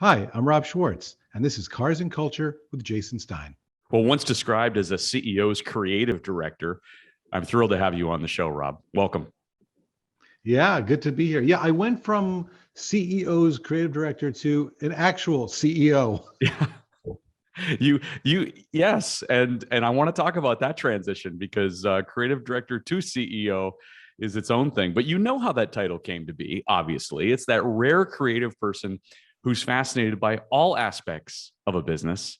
Hi, I'm Rob Schwartz, and this is Cars and Culture with Jason Stein. Well, once described as a CEO's creative director, I'm thrilled to have you on the show, Rob. Welcome. Yeah, good to be here. Yeah, I went from CEO's creative director to an actual CEO. Yeah. Yes, and I want to talk about that transition because creative director to CEO is its own thing. But you know how that title came to be, obviously. It's that rare creative person who's fascinated by all aspects of a business,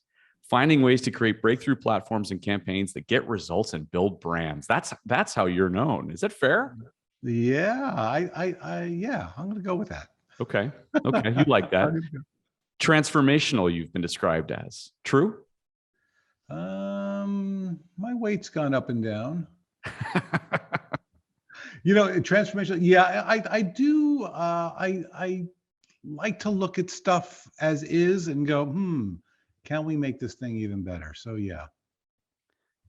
finding ways to create breakthrough platforms and campaigns that get results and build brands. That's how you're known. Is that fair? Yeah, yeah, I'm going to go with that. Okay. Okay. You like that. Transformational, you've been described as. True? My weight's gone up and down. Transformational. Yeah, I do. I like to look at stuff as is and go, can we make this thing even better? So yeah.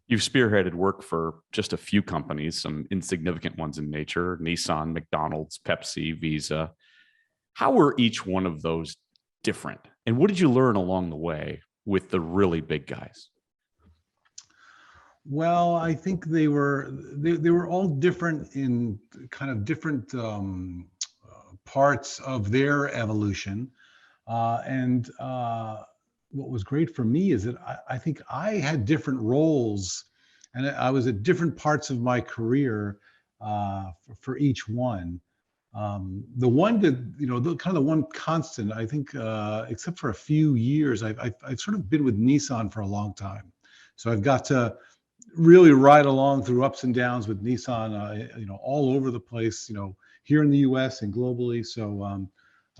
You've spearheaded work for just a few companies, some insignificant ones in nature: Nissan, McDonald's, Pepsi, Visa. How were each one of those different? And what did you learn along the way with the really big guys? Well, I think they were all different in kind of different parts of their evolution. And what was great for me is that I think I had different roles, and I was at different parts of my career for each one. The one that, the kind of the one constant, I think, except for a few years, I've sort of been with Nissan for a long time. So I've got to really ride along through ups and downs with Nissan, all over the place, here in the US and globally. So,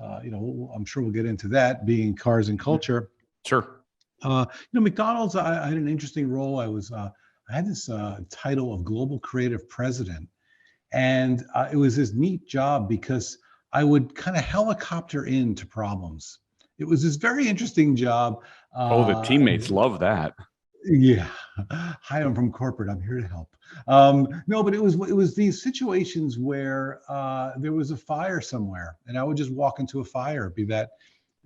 I'm sure we'll get into that, being cars and culture. Sure. McDonald's, I had an interesting role. I had this title of global creative president. And it was this neat job because I would kind of helicopter into problems. It was this very interesting job. The teammates love that. Yeah. Hi, I'm from corporate. I'm here to help. No, but it was these situations where there was a fire somewhere, and I would just walk into a fire. Be that,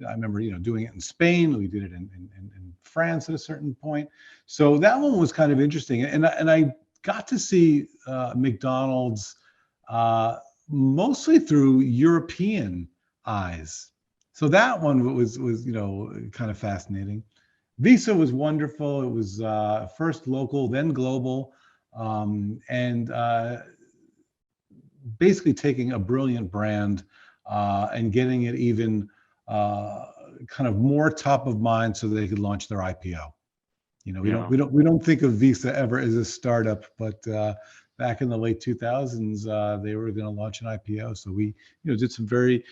I remember, doing it in Spain. We did it in France at a certain point. So that one was kind of interesting, and I got to see McDonald's mostly through European eyes. So that one was kind of fascinating. Visa was wonderful. It was first local, then global, and basically taking a brilliant brand and getting it even kind of more top of mind so that they could launch their IPO. We don't think of Visa ever as a startup, but back in the late 2000s, they were going to launch an IPO. So we, did some very,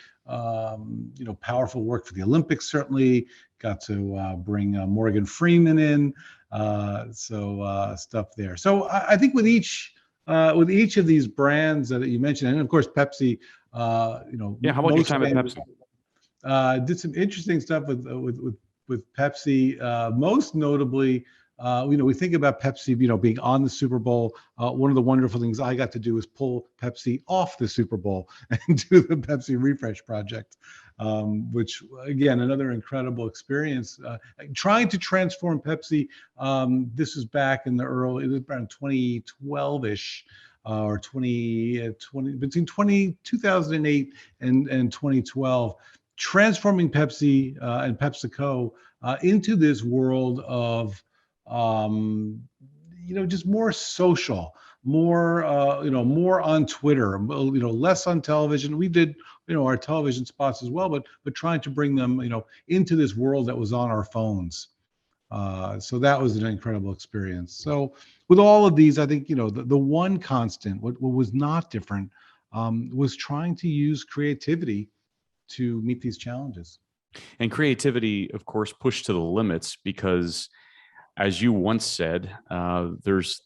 powerful work for the Olympics. Certainly got to bring Morgan Freeman in. So stuff there. So I think with each of these brands that you mentioned, and of course Pepsi. How about your time at Pepsi? Did some interesting stuff with Pepsi, most notably, we think about Pepsi, being on the Super Bowl. One of the wonderful things I got to do was pull Pepsi off the Super Bowl and do the Pepsi Refresh Project, which, again, another incredible experience. Trying to transform Pepsi. This was back in it was around 2012-ish. Or 2020, between 2008 and 2012, transforming Pepsi and PepsiCo into this world of, just more social, more, more on Twitter, less on television. We did, our television spots as well, but trying to bring them, into this world that was on our phones. So that was an incredible experience. So with all of these, I think, the one constant, what was not different, was trying to use creativity to meet these challenges. And creativity, of course, pushed to the limits because, as you once said, there's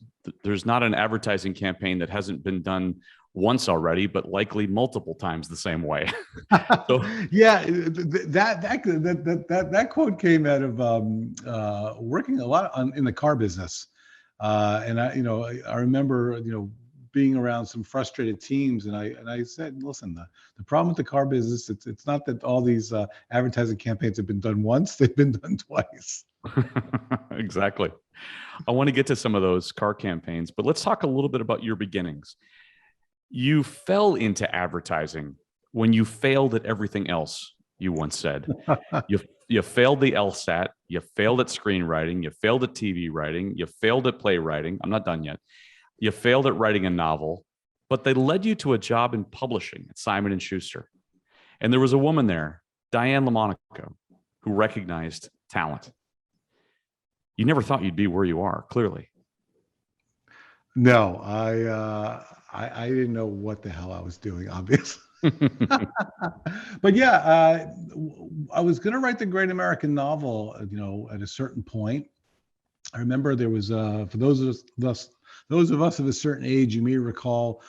not an advertising campaign that hasn't been done once already, but likely multiple times the same way. So, yeah, that quote came out of working a lot in the car business, and I remember being around some frustrated teams, and I said, listen, the problem with the car business, it's not that all these advertising campaigns have been done once; they've been done twice. Exactly. I want to get to some of those car campaigns, but let's talk a little bit about your beginnings. You fell into advertising when you failed at everything else, you once said. You failed the LSAT, you failed at screenwriting, you failed at TV writing, you failed at playwriting. I'm not done yet. You failed at writing a novel, but they led you to a job in publishing at Simon & Schuster. And there was a woman there, Diane LaMonaco, who recognized talent. You never thought you'd be where you are, clearly. No, I didn't know what the hell I was doing, obviously. But yeah, I was going to write the Great American Novel, at a certain point. I remember there was, for those of us of a certain age, you may recall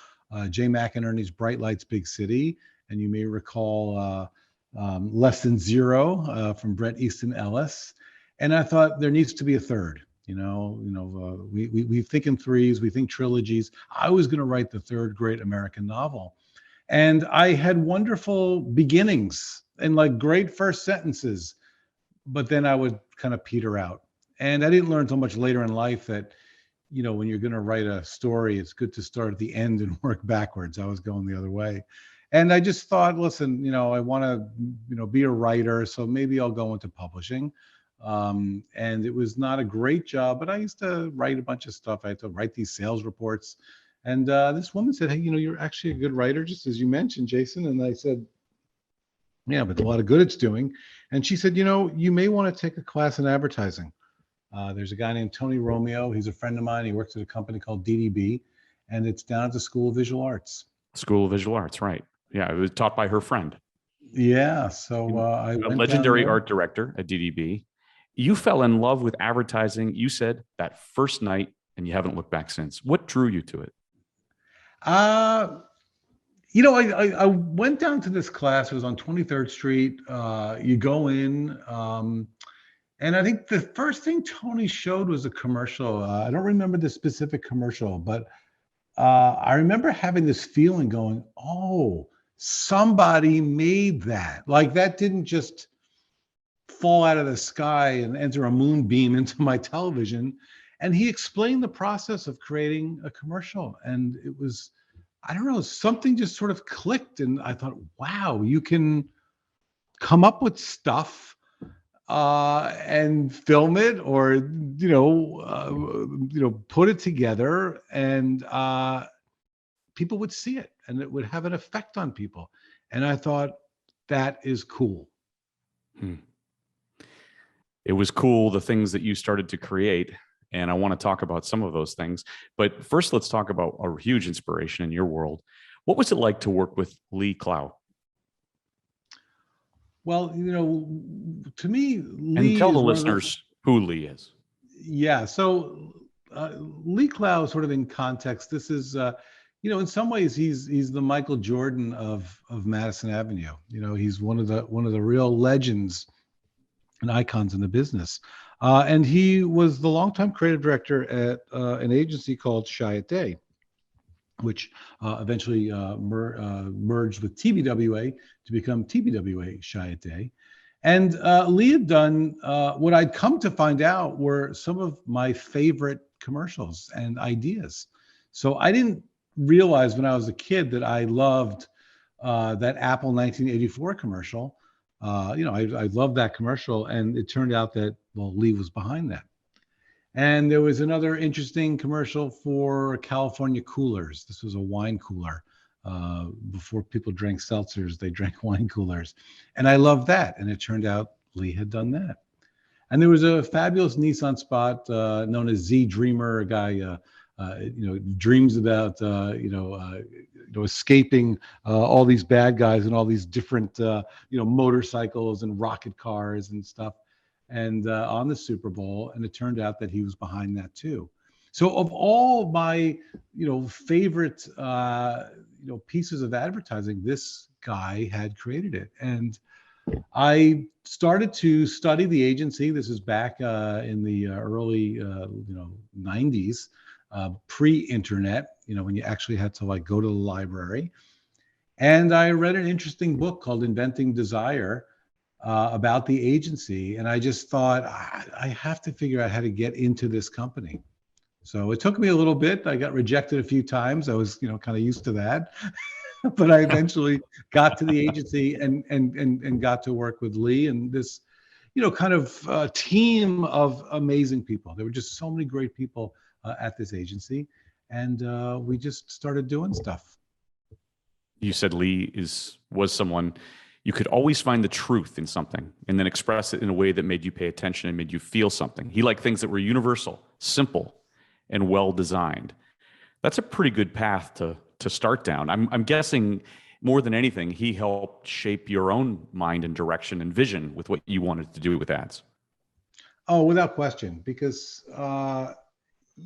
Jay McInerney's Bright Lights, Big City, and you may recall Less Than Zero from Bret Easton Ellis. And I thought there needs to be a third. We think in threes, we think trilogies. I was going to write the third Great American Novel. And I had wonderful beginnings and like great first sentences, but then I would kind of peter out. And I didn't learn until much later in life that, when you're going to write a story, it's good to start at the end and work backwards. I was going the other way. And I just thought, listen, I want to, be a writer, so maybe I'll go into publishing. And it was not a great job, but I used to write a bunch of stuff. I had to write these sales reports. And this woman said, hey, you're actually a good writer, just as you mentioned, Jason. And I said, yeah, but a lot of good it's doing. And she said, you may want to take a class in advertising. There's a guy named Tony Romeo. He's a friend of mine. He works at a company called DDB, and it's down at the School of Visual Arts. School of Visual Arts, right. Yeah, it was taught by her friend. Yeah, so I went a legendary art director at DDB. You fell in love with advertising, you said, that first night, and you haven't looked back since. What drew you to it? I went down to this class. It was on 23rd Street. You go in, and I think the first thing Tony showed was a commercial. I don't remember the specific commercial, but I remember having this feeling going, oh, somebody made that. Like that didn't just fall out of the sky and enter a moonbeam into my television. And he explained the process of creating a commercial. And it was, I don't know, something just sort of clicked. And I thought, wow, you can come up with stuff and film it, or put it together, and people would see it, and it would have an effect on people. And I thought, that is cool. It was cool, the things that you started to create, and I want to talk about some of those things. But first, let's talk about a huge inspiration in your world. What was it like to work with Lee Clow? Well, to me, Lee, and tell the listeners who Lee is. Yeah. So Lee Clow, sort of in context, this is, in some ways, he's the Michael Jordan of Madison Avenue. He's one of the real legends and icons in the business. And he was the longtime creative director at an agency called Chiat Day, which eventually merged with TBWA to become TBWA Chiat Day. And Lee had done what I'd come to find out were some of my favorite commercials and ideas. So I didn't realize when I was a kid that I loved that Apple 1984 commercial. I loved that commercial, and it turned out that, Lee was behind that. And there was another interesting commercial for California Coolers. This was a wine cooler. Before people drank seltzers, they drank wine coolers. And I loved that. And it turned out Lee had done that. And there was a fabulous Nissan spot known as Z Dreamer, a guy, dreams about, escaping all these bad guys and all these different, motorcycles and rocket cars and stuff. And on the Super Bowl, and it turned out that he was behind that too. So of all my, favorite, pieces of advertising, this guy had created it. And I started to study the agency. This is back in the early, 90s. pre-internet, when you actually had to like go to the library. And I read an interesting book called Inventing Desire about the agency. And I just thought, I have to figure out how to get into this company. So it took me a little bit. I got rejected a few times. I was, kind of used to that. But I eventually got to the agency and got to work with Lee and this, kind of team of amazing people. There were just so many great people at this agency. And we just started doing stuff. You said Lee was someone you could always find the truth in something and then express it in a way that made you pay attention and made you feel something. He liked things that were universal, simple, and well designed. That's a pretty good path to start down. I'm guessing more than anything, he helped shape your own mind and direction and vision with what you wanted to do with ads. Oh, without question, because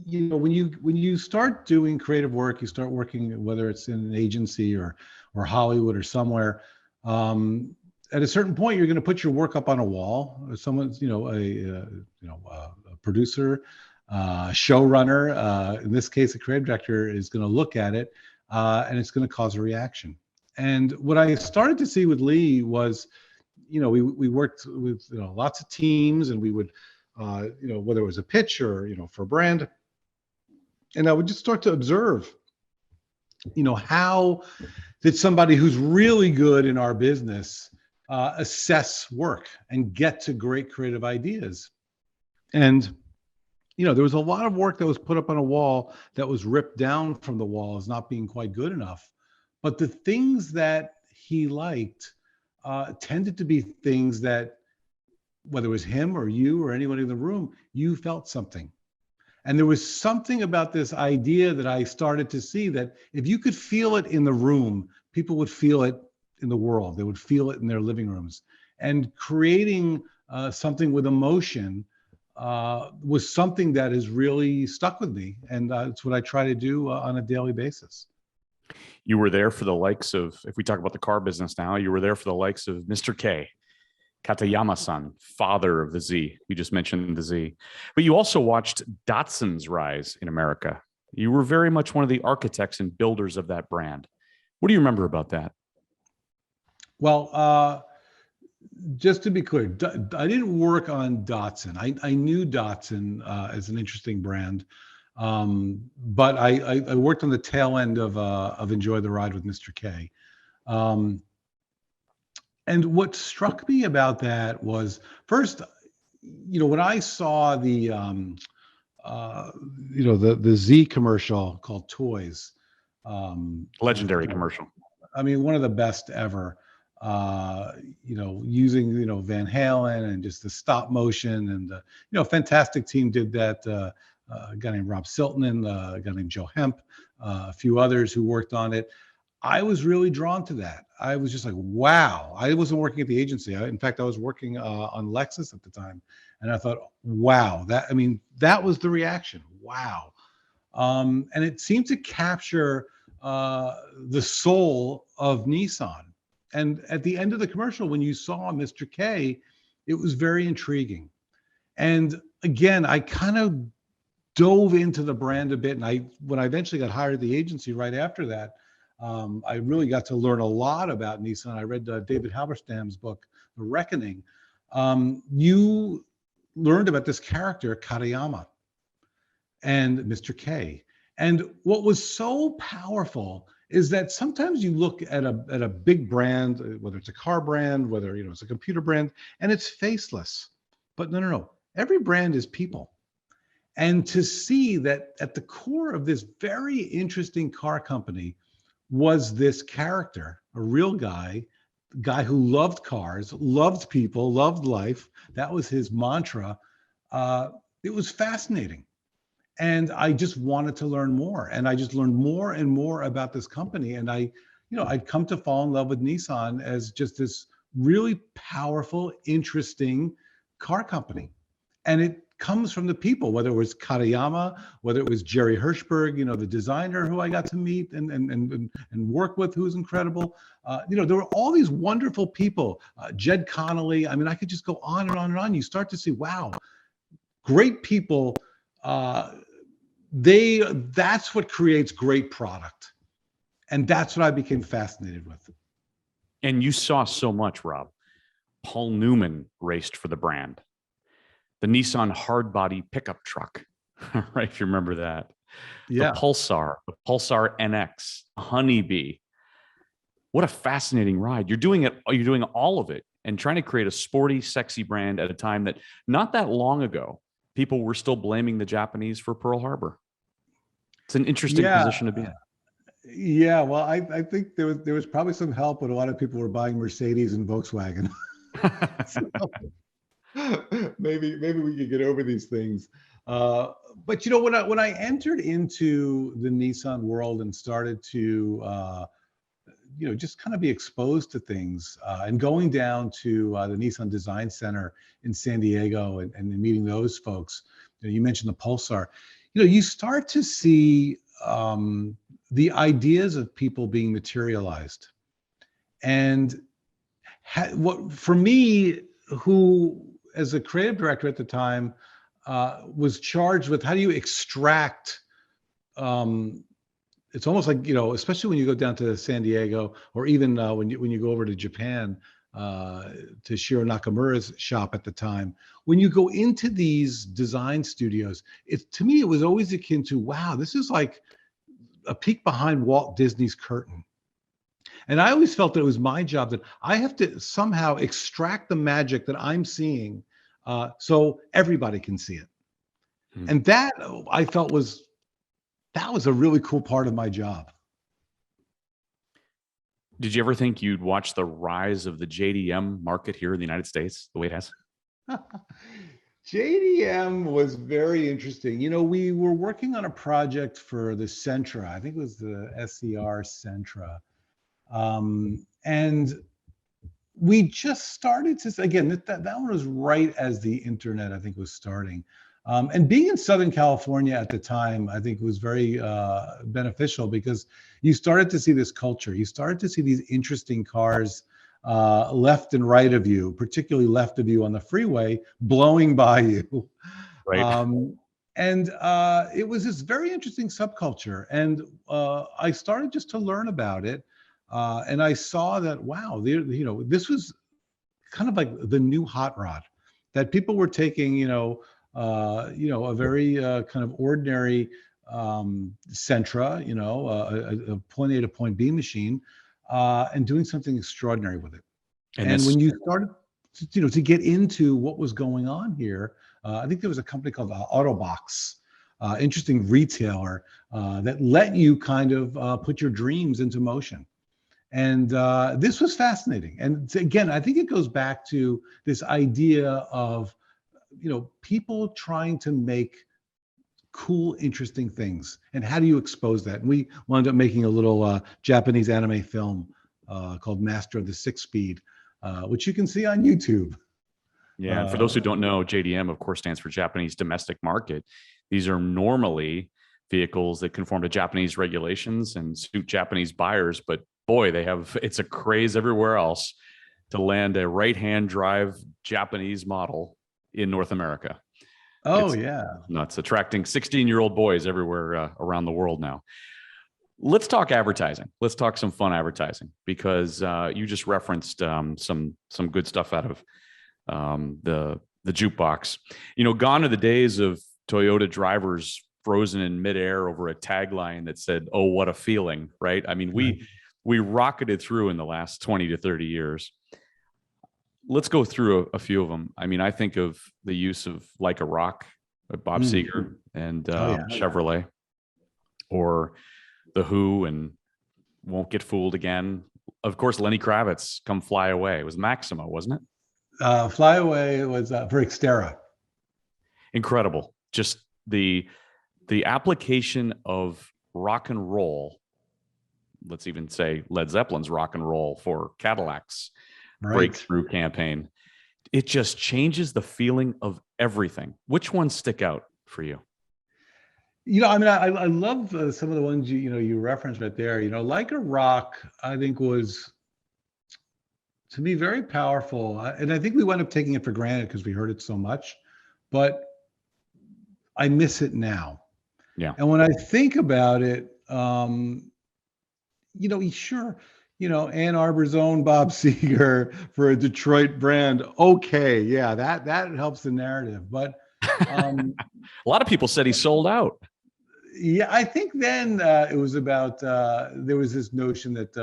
when you start doing creative work, you start working, whether it's in an agency or Hollywood or somewhere. At a certain point, you're going to put your work up on a wall. Someone's, a producer, showrunner, in this case, a creative director is going to look at it, and it's going to cause a reaction. And what I started to see with Lee was, we worked with lots of teams, and we would, whether it was a pitch or for a brand, and I would just start to observe, how did somebody who's really good in our business assess work and get to great creative ideas. And there was a lot of work that was put up on a wall that was ripped down from the wall as not being quite good enough. But the things that he liked tended to be things that, whether it was him or you or anyone in the room, you felt something. And there was something about this idea that I started to see that if you could feel it in the room, people would feel it in the world. They would feel it in their living rooms. And creating something with emotion was something that has really stuck with me. And it's what I try to do on a daily basis. You were there for the likes of, if we talk about the car business now, you were there for the likes of Mr. K, Katayama-san, father of the Z. You just mentioned the Z. But you also watched Datsun's rise in America. You were very much one of the architects and builders of that brand. What do you remember about that? Well, just to be clear, I didn't work on Datsun. I knew Datsun as an interesting brand, but I worked on the tail end of Enjoy the Ride with Mr. K. And what struck me about that was, first, when I saw the Z commercial called Toys, legendary commercial. I mean, one of the best ever. Using Van Halen and just the stop motion and fantastic team did that. A guy named Rob Siltonen, a guy named Joe Hemp, a few others who worked on it. I was really drawn to that. I was just like, wow. I wasn't working at the agency. In fact, I was working on Lexus at the time. And I thought, wow, that was the reaction. Wow. And it seemed to capture the soul of Nissan. And at the end of the commercial, when you saw Mr. K, it was very intriguing. And again, I kind of dove into the brand a bit. And when I eventually got hired at the agency right after that, I really got to learn a lot about Nissan. I read David Halberstam's book, The Reckoning. You learned about this character, Katayama, and Mr. K. And what was so powerful is that sometimes you look at a big brand, whether it's a car brand, whether it's a computer brand, and it's faceless. But no. Every brand is people. And to see that at the core of this very interesting car company was this character, a real guy who loved cars, loved people, loved life. That was his mantra. It was fascinating. And I just wanted to learn more. And I just learned more and more about this company. And I'd come to fall in love with Nissan as just this really powerful, interesting car company. And it comes from the people, whether it was Katayama, whether it was Jerry Hirschberg, the designer who I got to meet and work with, who was incredible. There were all these wonderful people, Jed Connolly. I mean, I could just go on and on and on. You start to see, wow, great people that's what creates great product. And that's what I became fascinated with. And you saw so much, Rob. Paul Newman raced for the brand. The Nissan hard body pickup truck, right? If you remember that. Yeah. The Pulsar NX, Honeybee. What a fascinating ride. You're doing all of it and trying to create a sporty, sexy brand at a time that not that long ago, people were still blaming the Japanese for Pearl Harbor. It's an interesting position to be in. Yeah, well, I think there was probably some help when a lot of people were buying Mercedes and Volkswagen. Maybe we could get over these things. But when I entered into the Nissan world and started to just kind of be exposed to things, and going down to the Nissan Design Center in San Diego and meeting those folks, you mentioned the Pulsar, you start to see the ideas of people being materialized. And what for me, who as a creative director at the time was charged with how do you extract, it's almost like, especially when you go down to San Diego, or even when you go over to Japan, to Shiro Nakamura's shop at the time, when you go into these design studios, to me, it was always akin to, wow, this is like a peek behind Walt Disney's curtain. And I always felt that it was my job that I have to somehow extract the magic that I'm seeing, so everybody can see it. And that I felt was a really cool part of my job. Did you ever think you'd watch the rise of the JDM market here in the United States the way it has? JDM was very interesting. We were working on a project for the Sentra. I think it was the SCR Sentra. And we just started to, again, that one was right as the internet, I think, was starting. And being in Southern California at the time, I think was very beneficial, because you started to see this culture. You started to see these interesting cars left and right of you, particularly left of you on the freeway, blowing by you. Right. And it was this very interesting subculture. And I started just to learn about it. And I saw that, wow, this was kind of like the new hot rod, that people were taking, a very kind of ordinary Sentra, a point A to point B machine, and doing something extraordinary with it. And when you started, to get into what was going on here, I think there was a company called Autobox, interesting retailer that let you kind of put your dreams into motion. And this was fascinating. And again, I think it goes back to this idea of, people trying to make cool, interesting things. And how do you expose that? And we wound up making a little Japanese anime film called Master of the Six Speed, which you can see on YouTube. Yeah. And for those who don't know, JDM, of course, stands for Japanese Domestic Market. These are normally vehicles that conform to Japanese regulations and suit Japanese buyers. But boy, it's a craze everywhere else to land a right-hand drive Japanese model in North America. It's nuts, attracting 16-year-old boys everywhere around the world now. Let's talk advertising. Let's talk some fun advertising, because you just referenced some good stuff out of the jukebox. Gone are the days of Toyota drivers frozen in midair over a tagline that said, "Oh, what a feeling!" Right? I mean, we rocketed through in the last 20 to 30 years. Let's go through a few of them. I mean, I think of the use of Like a Rock, Bob Seger and Chevrolet, or The Who and Won't Get Fooled Again. Of course, Lenny Kravitz, Come Fly Away. It was Maxima, wasn't it? Fly Away was for Xterra. Incredible. Just the application of rock and roll. Let's even say Led Zeppelin's Rock and Roll for Cadillac's breakthrough campaign. It just changes the feeling of everything. Which ones stick out for you? I love some of the ones you referenced right there. Like a Rock, I think was, to me, very powerful. And I think we wound up taking it for granted because we heard it so much, but I miss it now. Yeah. And when I think about it, sure, Ann Arbor's own Bob Seger for a Detroit brand. Okay, yeah, that helps the narrative. But um, A lot of people said he sold out. yeah, I think then it was about there was this notion that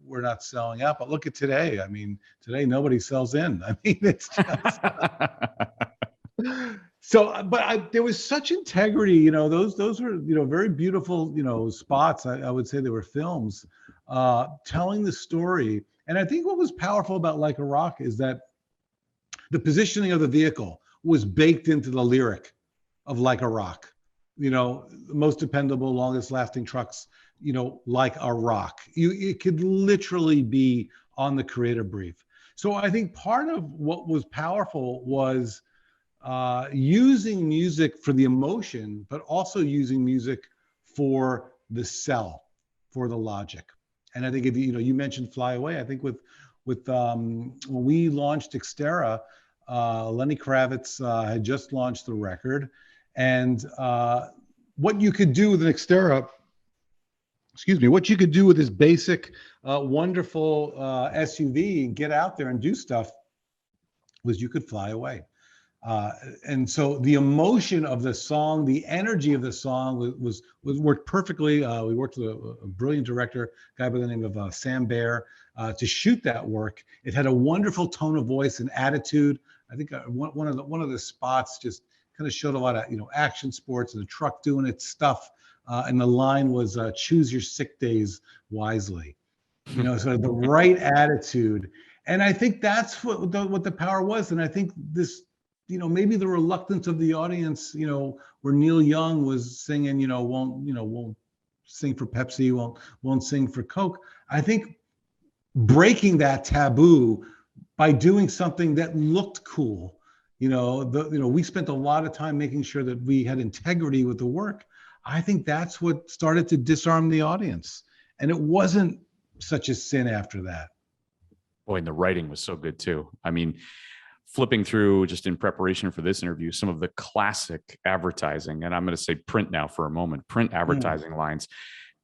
we're not selling out. But look at today. I mean, today nobody sells in. I mean, it's just so. There was such integrity. Those were very beautiful spots. I would say they were films telling the story. And I think what was powerful about Like a Rock is that the positioning of the vehicle was baked into the lyric of Like a Rock. The most dependable, longest lasting trucks, like a rock. It could literally be on the creative brief. So I think part of what was powerful was using music for the emotion, but also using music for the sell, for the logic. And I think if you mentioned Fly Away, I think with when we launched Xterra, Lenny Kravitz had just launched the record, and what you could do with an Xterra, what you could do with this basic, wonderful SUV and get out there and do stuff was you could fly away. And so the emotion of the song, the energy of the song was worked perfectly. We worked with a brilliant director, a guy by the name of Sam Baer, to shoot that work. It had a wonderful tone of voice and attitude. I think one of the spots just kind of showed a lot of action sports and the truck doing its stuff. And the line was "Choose your sick days wisely." So the right attitude. And I think that's what the power was. And I think this, maybe the reluctance of the audience, where Neil Young was singing, won't sing for Pepsi, won't sing for Coke. I think breaking that taboo by doing something that looked cool. We spent a lot of time making sure that we had integrity with the work. I think that's what started to disarm the audience. And it wasn't such a sin after that. Boy, and the writing was so good too. I mean, flipping through just in preparation for this interview, some of the classic advertising, and I'm going to say print now for a moment, print advertising lines.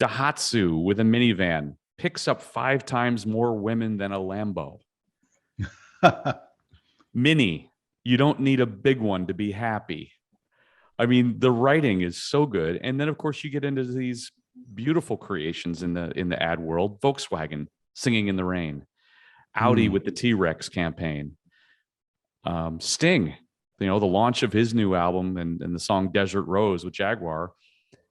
Daihatsu with a minivan picks up 5 times more women than a Lambo. Mini, you don't need a big one to be happy. I mean, the writing is so good. And then of course you get into these beautiful creations in the ad world. Volkswagen, Singing in the Rain. Audi with the T-Rex campaign. Sting, the launch of his new album and the song Desert Rose with Jaguar,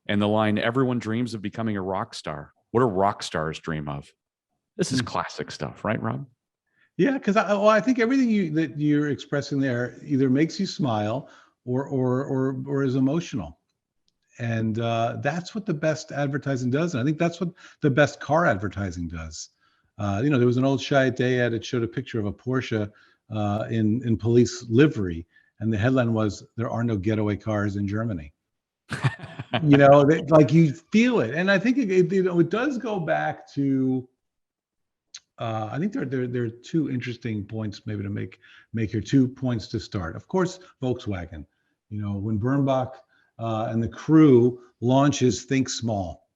and the line, everyone dreams of becoming a rock star. What do rock stars dream of? This is classic stuff, right, Rob? Yeah, because I think everything that you're expressing there either makes you smile or is emotional. And that's what the best advertising does. And I think that's what the best car advertising does. There was an old Chiat Day ad that showed a picture of a Porsche in police livery, and the headline was, "There are no getaway cars in Germany." Like you feel it, and I think it does go back to. I think there are 2 interesting points maybe to make here. 2 points to start. Of course, Volkswagen. When Birnbach and the crew launches Think Small.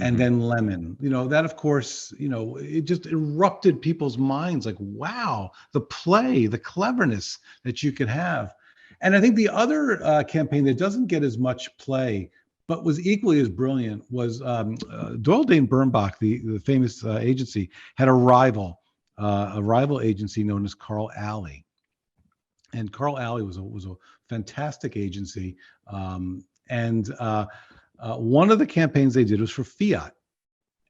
And then Lemon, that of course, it just erupted people's minds like, wow, the play, the cleverness that you could have. And I think the other campaign that doesn't get as much play, but was equally as brilliant was Doyle Dane Birnbach, the famous agency, had a rival agency known as Carl Alley. And Carl Alley was a fantastic agency. One of the campaigns they did was for Fiat.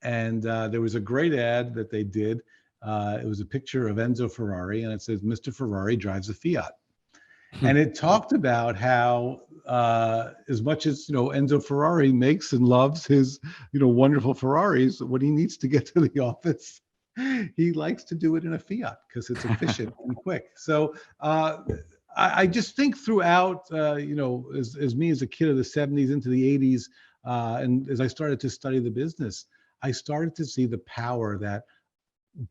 And there was a great ad that they did. It was a picture of Enzo Ferrari, and it says, "Mr. Ferrari drives a Fiat." And it talked about how, as much as, Enzo Ferrari makes and loves his, wonderful Ferraris, when he needs to get to the office, he likes to do it in a Fiat because it's efficient and quick. So I just think throughout, as me as a kid of the 70s into the 80s, and as I started to study the business, I started to see the power that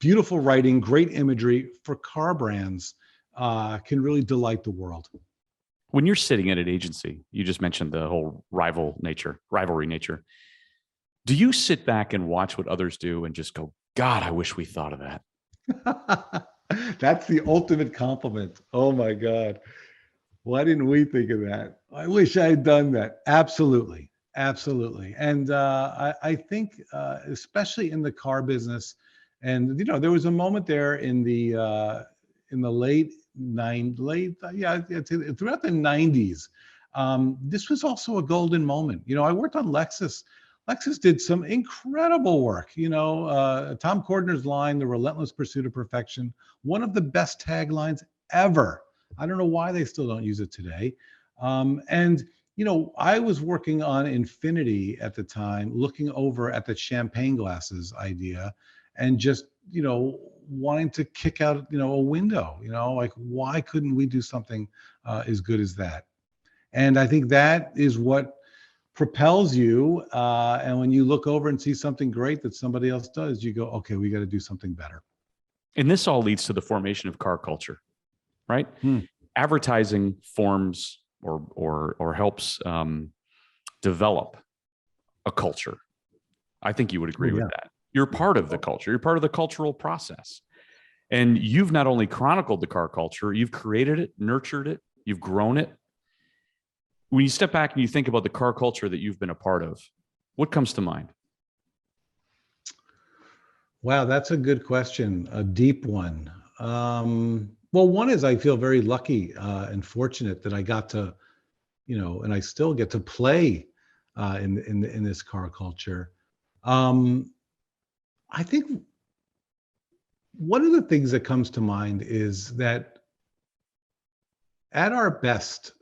beautiful writing, great imagery for car brands can really delight the world. When you're sitting at an agency, you just mentioned the whole rivalry nature. Do you sit back and watch what others do and just go, God, I wish we thought of that? That's the ultimate compliment. Oh my God. Why didn't we think of that? I wish I had done that. Absolutely. Absolutely. And I think, especially in the car business, and there was a moment there in the throughout the 90s. This was also a golden moment. I worked on Lexus. Lexus did some incredible work. Tom Cordner's line, "The Relentless Pursuit of Perfection," one of the best taglines ever. I don't know why they still don't use it today. And I was working on Infinity at the time, looking over at the champagne glasses idea, and just wanting to kick out a window. Like, why couldn't we do something as good as that? And I think that is what propels you. And when you look over and see something great that somebody else does, you go, okay, we got to do something better. And this all leads to the formation of car culture, right? Advertising forms or helps develop a culture. I think you would agree with that. You're part of the culture. You're part of the cultural process. And you've not only chronicled the car culture, you've created it, nurtured it, you've grown it. When you step back and you think about the car culture that you've been a part of, what comes to mind? Wow, that's a good question, a deep one. Well, one is I feel very lucky and fortunate that I got to, and I still get to play in this car culture. I think one of the things that comes to mind is that at our best,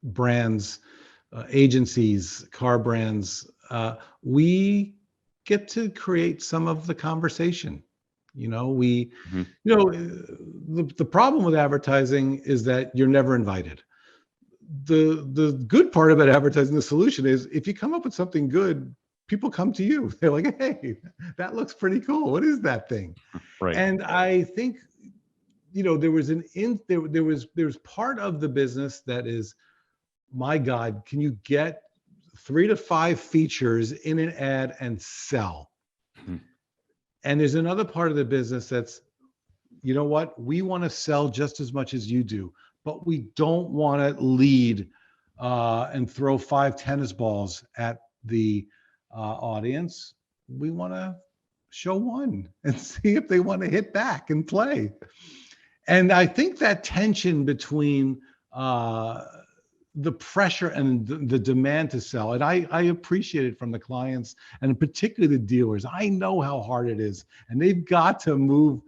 brands, agencies, car brands, we get to create some of the conversation. The problem with advertising is that you're never invited. The good part about advertising, the solution is if you come up with something good, people come to you. They're like, hey, that looks pretty cool. What is that thing? Right. And I think, there was part of the business that is, my God, can you get 3 to 5 features in an ad and sell? Mm-hmm. And there's another part of the business that's, you know what? We want to sell just as much as you do, but we don't want to lead and throw 5 tennis balls at the audience. We want to show one and see if they want to hit back and play. And I think that tension between the pressure and the demand to sell, and I appreciate it from the clients and particularly the dealers. I know how hard it is, and they've got to move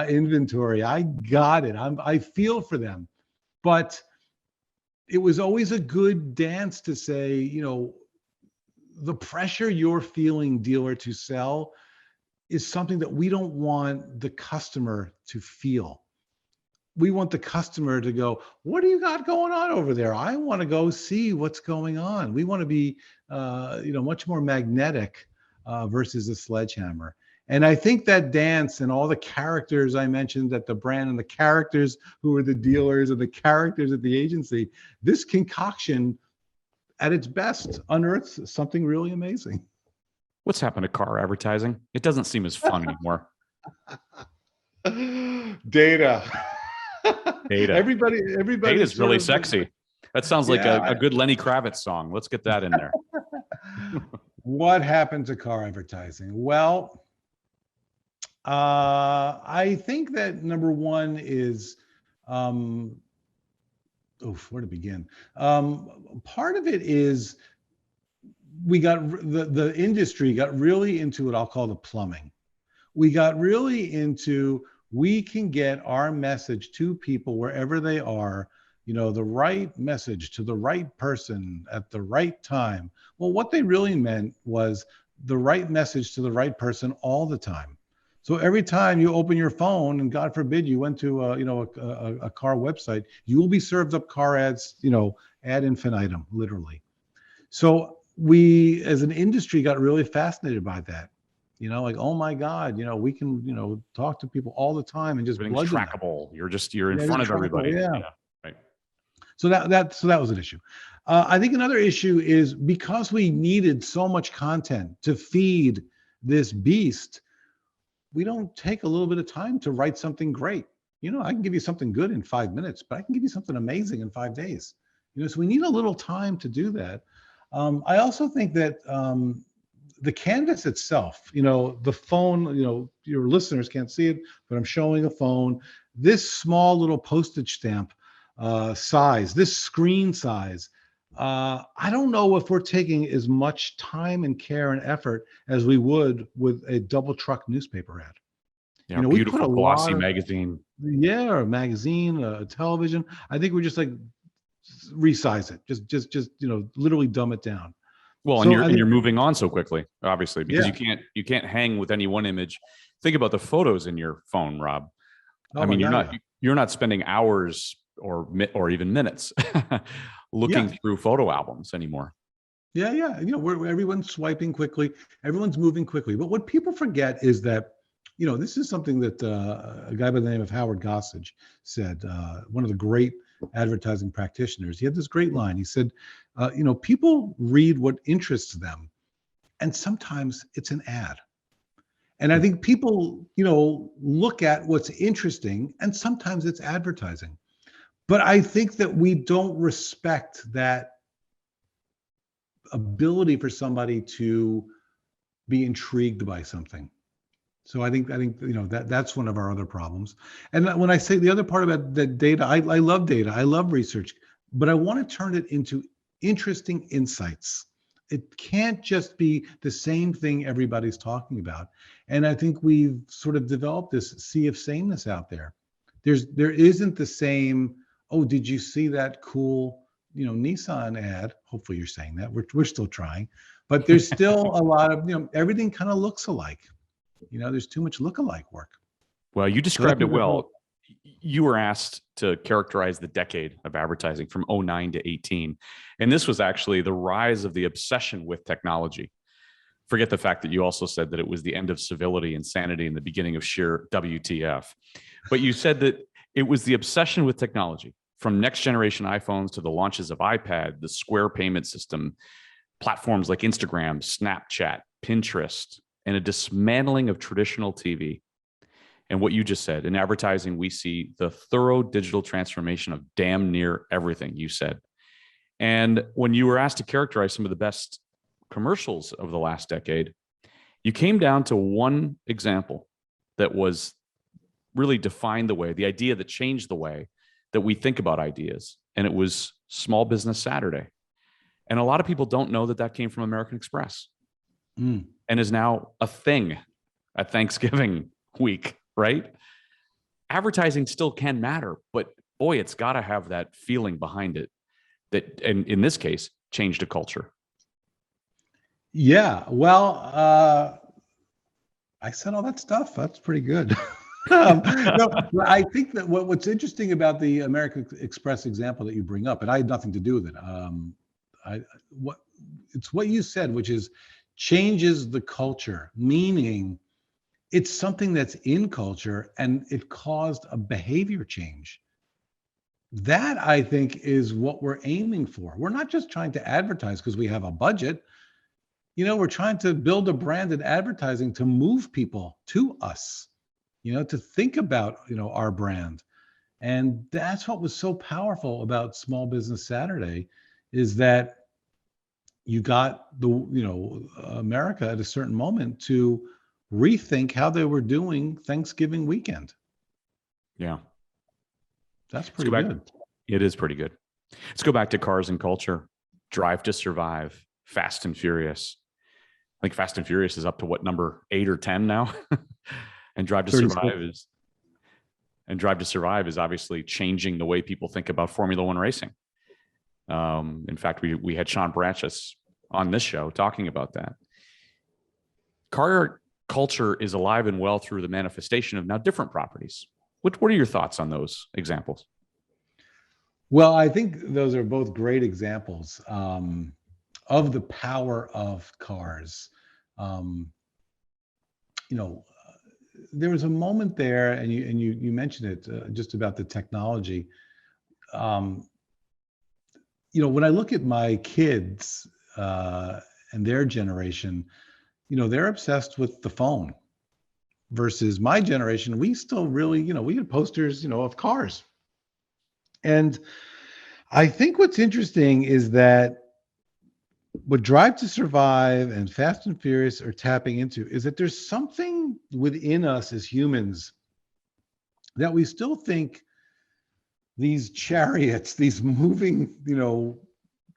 inventory. I got it. I feel for them, but it was always a good dance to say, the pressure you're feeling, dealer, to sell is something that we don't want the customer to feel. We want the customer to go, what do you got going on over there? I want to go see what's going on. We want to be, much more magnetic versus a sledgehammer. And I think that dance and all the characters I mentioned at the brand and the characters who are the dealers and the characters at the agency, this concoction at its best unearths something really amazing. What's happened to car advertising? It doesn't seem as fun anymore. Data. Everybody. Data is really sexy. That sounds like a good Lenny Kravitz song. Let's get that in there. What happened to car advertising? Well, I think that number one is, where to begin? Part of it is we got the industry got really into what I'll call the plumbing. We got really into, we can get our message to people wherever they are, the right message to the right person at the right time. Well, what they really meant was the right message to the right person all the time. So every time you open your phone, and God forbid you went to a car website, you will be served up car ads, ad infinitum, literally. So we, as an industry, got really fascinated by that. Like, oh my God, we can, talk to people all the time and just everything's trackable. You're in front of everybody. Yeah. Right. So that was an issue. I think another issue is because we needed so much content to feed this beast, we don't take a little bit of time to write something great. I can give you something good in 5 minutes, but I can give you something amazing in 5 days. So we need a little time to do that. I also think that the canvas itself, the phone, your listeners can't see it, but I'm showing a phone. This small little postage stamp size, this screen size, I don't know if we're taking as much time and care and effort as we would with a double truck newspaper ad. Yeah, We put beautiful a glossy lot of, magazine. yeah, a magazine, a television. I think we're just like resize it, just literally dumb it down. Well, and So you're moving on so quickly, obviously, because yeah. you can't hang with any one image. Think about the photos in your phone, Rob. Oh I my mean, God, yeah. you're not spending hours or even minutes looking Yeah. through photo albums anymore. Yeah, yeah. Everyone's swiping quickly, everyone's moving quickly. But what people forget is that, this is something that a guy by the name of Howard Gossage said, one of the great advertising practitioners. He had this great line. He said, people read what interests them, and sometimes it's an ad. And I think people, look at what's interesting, and sometimes it's advertising. But I think that we don't respect that ability for somebody to be intrigued by something. So I think that's one of our other problems. And when I say the other part about the data, I love data, I love research, but I want to turn it into interesting insights. It can't just be the same thing everybody's talking about. And I think we've sort of developed this sea of sameness out there. There isn't the same, oh, did you see that cool, Nissan ad? Hopefully you're saying that. We're still trying, but there's still a lot of, everything kind of looks alike. There's too much look-alike work. Well, you So that's described it well. You were asked to characterize the decade of advertising from '09 to 18. And this was actually the rise of the obsession with technology. Forget the fact that you also said that it was the end of civility and sanity and the beginning of sheer WTF. But you said that it was the obsession with technology, from next generation iPhones to the launches of iPad, the Square payment system, platforms like Instagram, Snapchat, Pinterest, and a dismantling of traditional TV. And what you just said, in advertising, we see the thorough digital transformation of damn near everything, you said. And when you were asked to characterize some of the best commercials of the last decade, you came down to one example that was really defined the idea that changed the way that we think about ideas. And it was Small Business Saturday. And a lot of people don't know that came from American Express and is now a thing at Thanksgiving week, right? Advertising still can matter, but boy, it's got to have that feeling behind it that, and in this case, changed a culture. Yeah, well, I said all that stuff. That's pretty good. No, I think that what's interesting about the American Express example that you bring up, and I had nothing to do with it. It's what you said, which is changes the culture, meaning it's something that's in culture and it caused a behavior change. That I think is what we're aiming for. We're not just trying to advertise because we have a budget. We're trying to build a brand in advertising to move people to us, to think about, our brand. And that's what was so powerful about Small Business Saturday, is that you got America at a certain moment to rethink how they were doing Thanksgiving weekend. Yeah. That's pretty good. It is pretty good. Let's go back to cars and culture. Drive to Survive, Fast and Furious. I think Fast and Furious is up to what, number 8 or 10 now? And Drive to Survive is obviously changing the way people think about Formula One racing. In fact, we had Sean Bratchus on this show talking about that. Car culture is alive and well through the manifestation of now different properties. What are your thoughts on those examples? Well, I think those are both great examples of the power of cars. There was a moment there, and you mentioned it just about the technology. when I look at my kids and their generation, they're obsessed with the phone versus my generation. We still really, we had posters, of cars. And I think what's interesting is that what Drive to Survive and Fast and Furious are tapping into is that there's something within us as humans that we still think these chariots, these moving,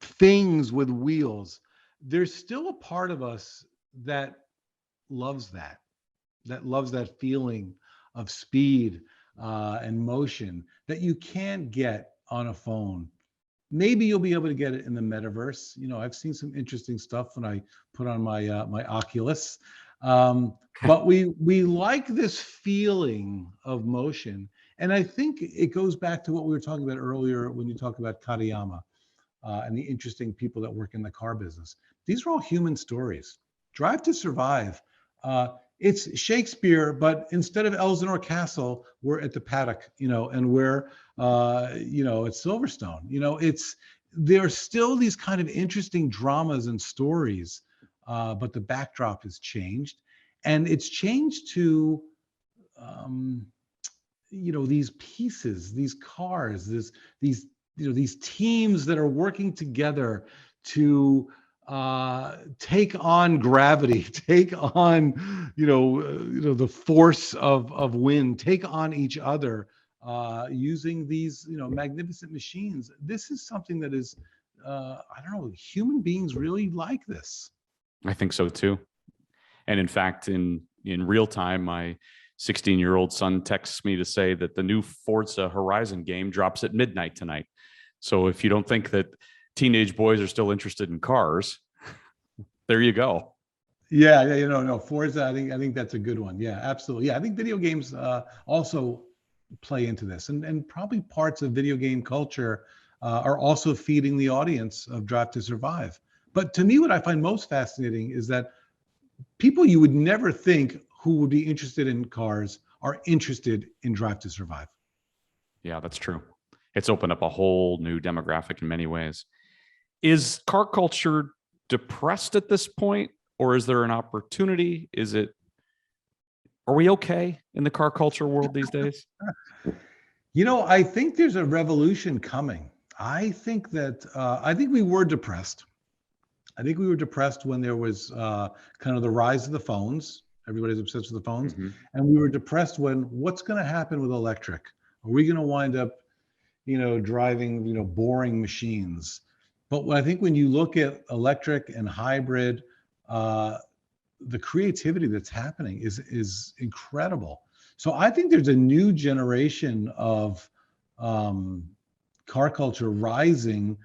things with wheels, there's still a part of us that loves that feeling of speed and motion that you can't get on a phone. Maybe you'll be able to get it in the metaverse. I've seen some interesting stuff when I put on my my Oculus. But we like this feeling of motion, and I think it goes back to what we were talking about earlier when you talk about Katayama and the interesting people that work in the car business. These are all human stories. Drive to Survive. It's Shakespeare, but instead of Elsinore Castle, we're at the paddock, and we're, at Silverstone. There's still these kind of interesting dramas and stories, but the backdrop has changed, and it's changed to, these pieces, these cars, these teams that are working together to take on gravity, take on the force of wind, take on each other using these magnificent machines. This is something that is I don't know, human beings really like this. I think so too. And in fact, in real time, my 16-year-old son texts me to say that the new Forza Horizon game drops at midnight tonight. So if you don't think that teenage boys are still interested in cars, there you go. Yeah, no, Forza, I think that's a good one. Yeah, absolutely. Yeah, I think video games also play into this, and probably parts of video game culture are also feeding the audience of Drive to Survive. But to me, what I find most fascinating is that people you would never think who would be interested in cars are interested in Drive to Survive. Yeah, that's true. It's opened up a whole new demographic in many ways. Is car culture depressed at this point, or is there an opportunity? Are we okay in the car culture world these days? I think there's a revolution coming. I think we were depressed. I think we were depressed when there was kind of the rise of the phones. Everybody's obsessed with the phones. Mm-hmm. And we were depressed when what's going to happen with electric? Are we going to wind up, driving, boring machines? But I think when you look at electric and hybrid, the creativity that's happening is incredible. So I think there's a new generation of car culture rising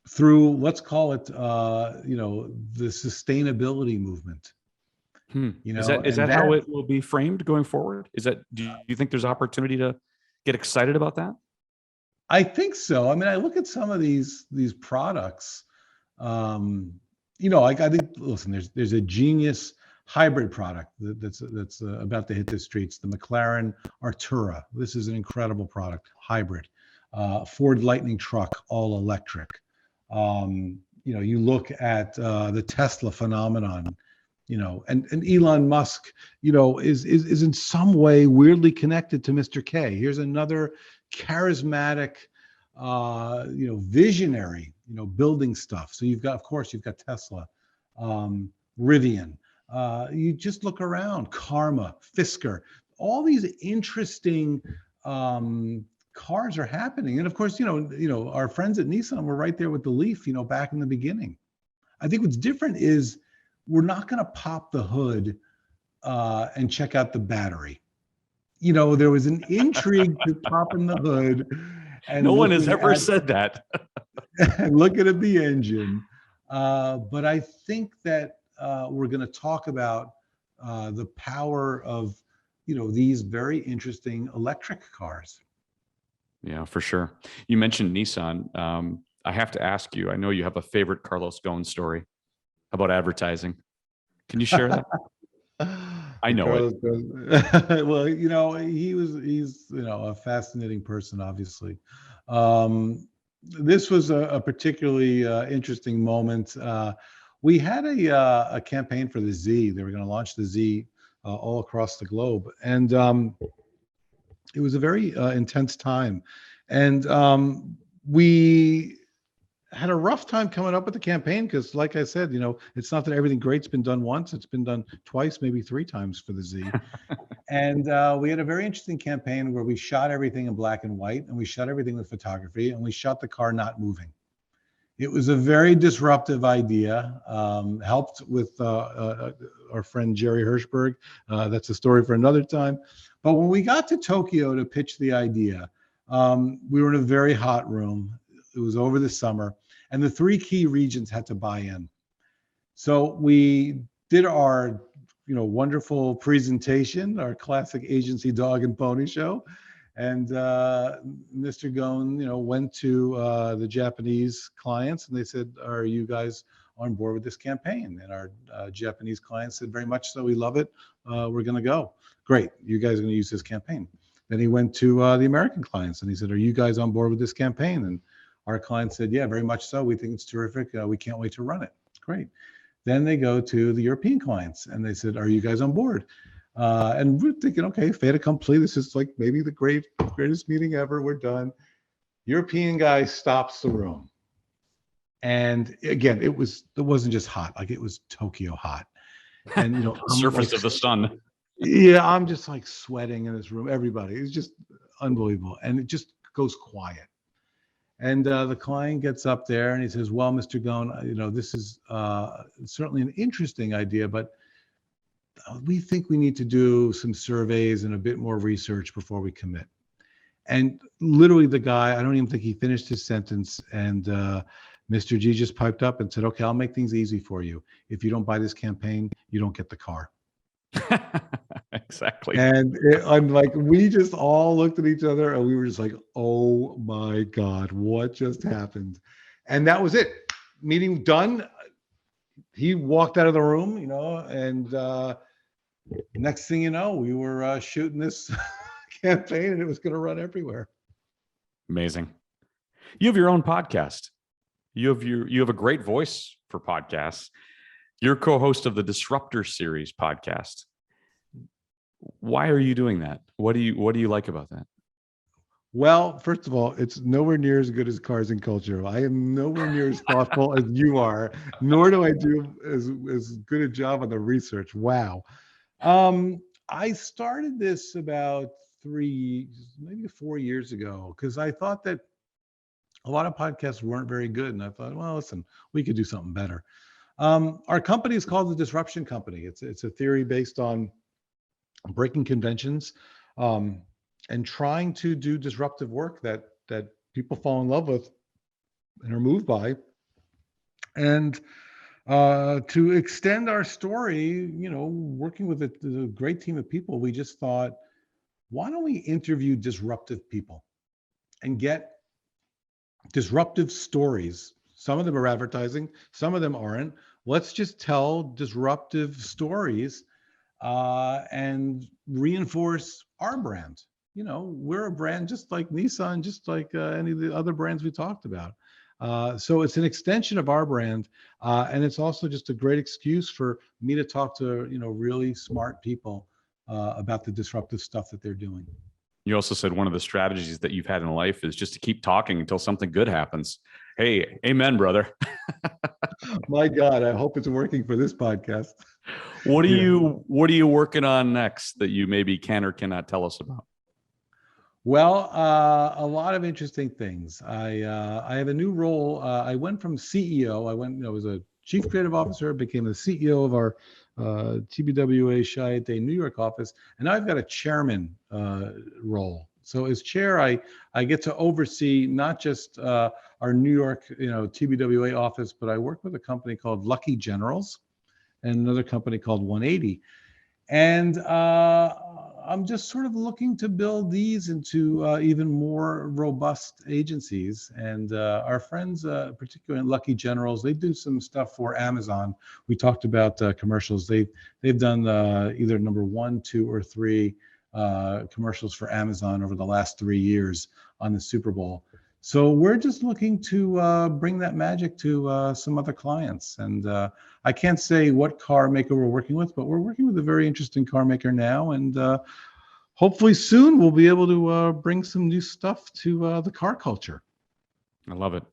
through, let's call it, the sustainability movement. Is that how it will be framed going forward? Do you think there's opportunity to get excited about that? I think so. I mean, I look at some of these products. I think. Listen, there's a genius hybrid product that's about to hit the streets. The McLaren Artura. This is an incredible product, hybrid. Ford Lightning truck, all electric. You look at the Tesla phenomenon. And Elon Musk, is in some way weirdly connected to Mr. K. Here's another charismatic, visionary, building stuff. So you've got Tesla, Rivian. You just look around, Karma, Fisker, all these interesting cars are happening. And of course, our friends at Nissan were right there with the Leaf, back in the beginning. I think what's different is we're not going to pop the hood and check out the battery. There was an intrigue to popping the hood. And no one has ever said that. And looking at the engine. But I think that we're going to talk about the power of, these very interesting electric cars. Yeah, for sure. You mentioned Nissan. I have to ask you, I know you have a favorite Carlos Ghosn story about advertising. Can you share that? I know it. Well, he's a fascinating person, obviously. this was a particularly interesting moment. We had a campaign for the Z. They were going to launch the Z all across the globe, and it was a very intense time. And we had a rough time coming up with the campaign because, like I said, it's not that everything great's been done once; it's been done twice, maybe three times for the Z. And we had a very interesting campaign where we shot everything in black and white, and we shot everything with photography, and we shot the car not moving. It was a very disruptive idea, helped with our friend Jerry Hirschberg. That's a story for another time. But when we got to Tokyo to pitch the idea, we were in a very hot room. It was over the summer, and the three key regions had to buy in. So we did our wonderful presentation, our classic agency dog and pony show. And Mr. Gohan, went to the Japanese clients, and they said, "Are you guys on board with this campaign?" And our Japanese clients said, "Very much so. We love it. We're going to go." "Great. You guys are going to use this campaign." Then he went to the American clients, and he said, "Are you guys on board with this campaign?" And our clients said, "Yeah, very much so. We think it's terrific. We can't wait to run it." Great. Then they go to the European clients, and they said, "Are you guys on board?" And we're thinking, okay, fait accompli. This is like maybe the greatest meeting ever. We're done. European guy stops the room. And again, it wasn't just hot, like it was Tokyo hot. And Surface of the sun. Yeah, I'm just like sweating in this room. Everybody, it's just unbelievable. And it just goes quiet. And the client gets up there and he says, "Well, Mr. Gohan, this is certainly an interesting idea, but we think we need to do some surveys and a bit more research before we commit." And literally the guy, I don't even think he finished his sentence. And Mr. G just piped up and said, "Okay, I'll make things easy for you. If you don't buy this campaign, you don't get the car." Exactly. And I'm like, we just all looked at each other and we were just like, "Oh my God, what just happened?" And that was it. Meeting done. He walked out of the room, and next thing you know, we were shooting this campaign, and it was going to run everywhere. Amazing. You have your own podcast. You have a great voice for podcasts. You're co-host of the Disruptor Series podcast. Why are you doing that? What do you like about that? Well, first of all, it's nowhere near as good as Cars and Culture. I am nowhere near as thoughtful as you are, nor do I do as good a job on the research. Wow. I started this about 3, maybe 4 years ago, because I thought that a lot of podcasts weren't very good. And I thought, well, listen, we could do something better. Our company is called the Disruption Company. It's a theory based on breaking conventions, and trying to do disruptive work that people fall in love with and are moved by. And to extend our story, working with a great team of people, we just thought, why don't we interview disruptive people and get disruptive stories? Some of them are advertising, some of them aren't. Let's just tell disruptive stories and reinforce our brand. We're a brand just like Nissan, just like any of the other brands we talked about. So it's an extension of our brand, and it's also just a great excuse for me to talk to really smart people about the disruptive stuff that they're doing. You also said one of the strategies that you've had in life is just to keep talking until something good happens. Hey, amen, brother. My God, I hope it's working for this podcast. What are you working on next that you maybe can or cannot tell us about? Well, a lot of interesting things. I have a new role. I went from CEO. I was a chief creative officer, became the CEO of our TBWA Chi-Day New York office, and now I've got a chairman role. So as chair, I get to oversee not just our New York, TBWA office, but I work with a company called Lucky Generals and another company called 180. And I'm just sort of looking to build these into even more robust agencies. And our friends, particularly in Lucky Generals, they do some stuff for Amazon. We talked about commercials. They've done either number 1, 2, or 3 commercials for Amazon over the last 3 years on the Super Bowl. So we're just looking to bring that magic to some other clients. And I can't say what car maker we're working with, but we're working with a very interesting car maker now. And hopefully soon we'll be able to bring some new stuff to the car culture. I love it.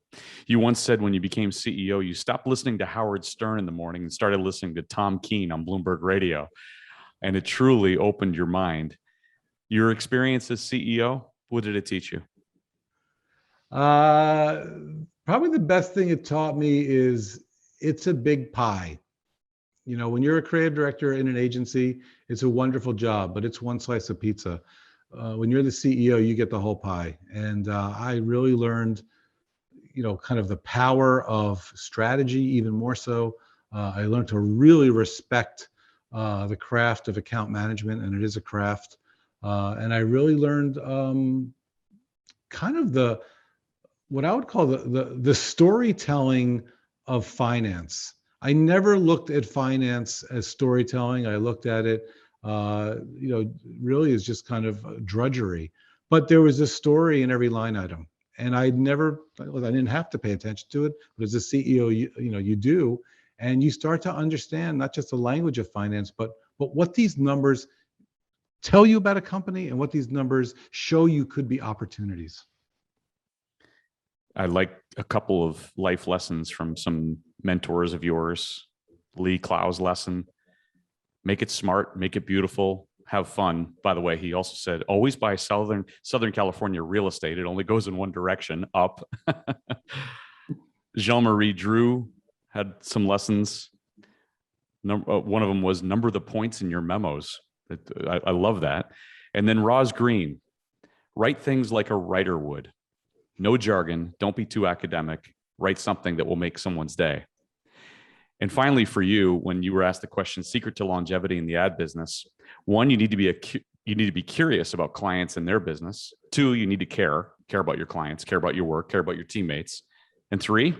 You once said when you became CEO, you stopped listening to Howard Stern in the morning and started listening to Tom Keene on Bloomberg Radio. And it truly opened your mind. Your experience as CEO, what did it teach you? Probably the best thing it taught me is it's a big pie. You know, when you're a creative director in an agency, it's a wonderful job, but it's one slice of pizza. When you're the CEO, you get the whole pie. And I really learned, you know, kind of the power of strategy, even more so. I learned to really respect the craft of account management, and it is a craft. And I really learned kind of what I would call the storytelling of finance. I never looked at finance as storytelling. I looked at it, you know, really as just kind of drudgery. But there was a story in every line item, and I didn't have to pay attention to it. But as a CEO, you know, you do, and you start to understand not just the language of finance, but what these numbers tell you about a company and what these numbers show you could be opportunities. I like a couple of life lessons from some mentors of yours. Lee Clow's lesson: make it smart, make it beautiful, have fun. By the way, he also said, always buy Southern California real estate. It only goes in one direction, up. Jean-Marie Drew had some lessons. One of them was number the points in your memos. I love that. And then Roz Green, write things like a writer would. No jargon. Don't be too academic. Write something that will make someone's day. And finally, for you, when you were asked the question, secret to longevity in the ad business, one, you need to be curious about clients and their business. Two, you need to care about your clients, care about your work, care about your teammates. And three,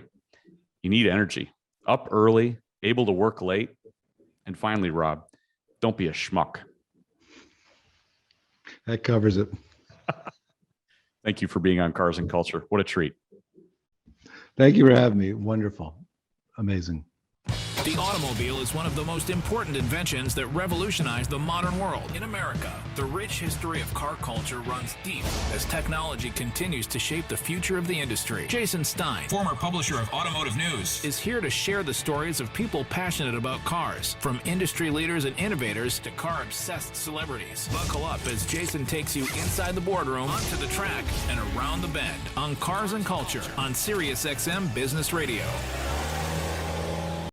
you need energy. Up early, able to work late. And finally, Rob, don't be a schmuck. That covers it. Thank you for being on Cars and Culture. What a treat. Thank you for having me. Wonderful. Amazing. The automobile is one of the most important inventions that revolutionized the modern world. In America, the rich history of car culture runs deep as technology continues to shape the future of the industry. Jason Stein, former publisher of Automotive News, is here to share the stories of people passionate about cars, from industry leaders and innovators to car-obsessed celebrities. Buckle up as Jason takes you inside the boardroom, onto the track, and around the bend on Cars and Culture on SiriusXM Business Radio.